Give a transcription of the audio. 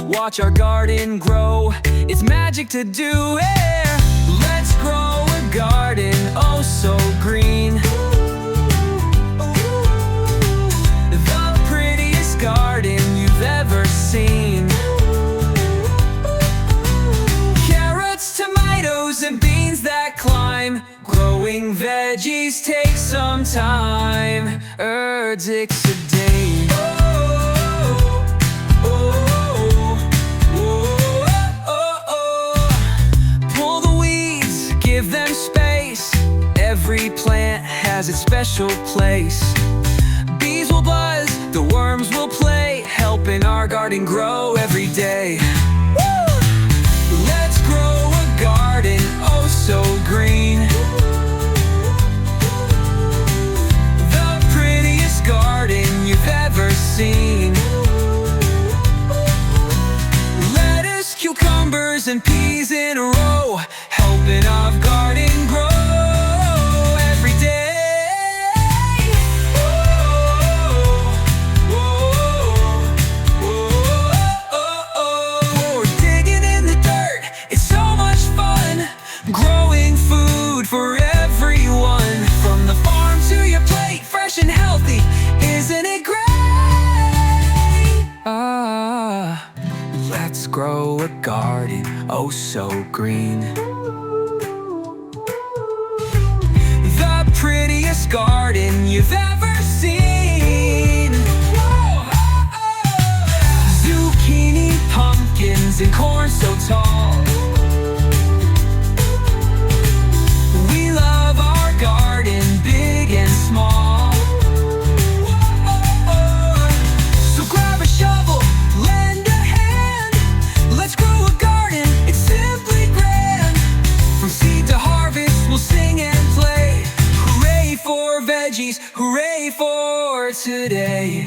watch our garden grow. It's magic to do it. Let's grow a garden, oh so green. The prettiest garden you've ever seen. Carrots, tomatoes, and beans that climb. Growing veggies takes some time. Erdixidane. Pull the weeds, give them space. Every plant has its special place. Bees will buzz, the worms will play, helping our garden grow every day. Let's grow a garden, oh so green. The prettiest garden you've ever seen. Lettuce, cucumbers, and peas in a row, helping our garden grow every day. We're digging in the dirt, it's so much fun. Growing food for everyone. From the farm to your plate, fresh and healthy, isn't it great? Let's grow a garden, oh so green. The prettiest garden you've ever seen. Zucchini, pumpkins, and corn so tall. We love our garden, big and small. So grab a shovel, lend a hand. Let's grow a garden, it's simply grand. From seed to harvest, we'll sing and play. Hooray for veggies, hooray for today.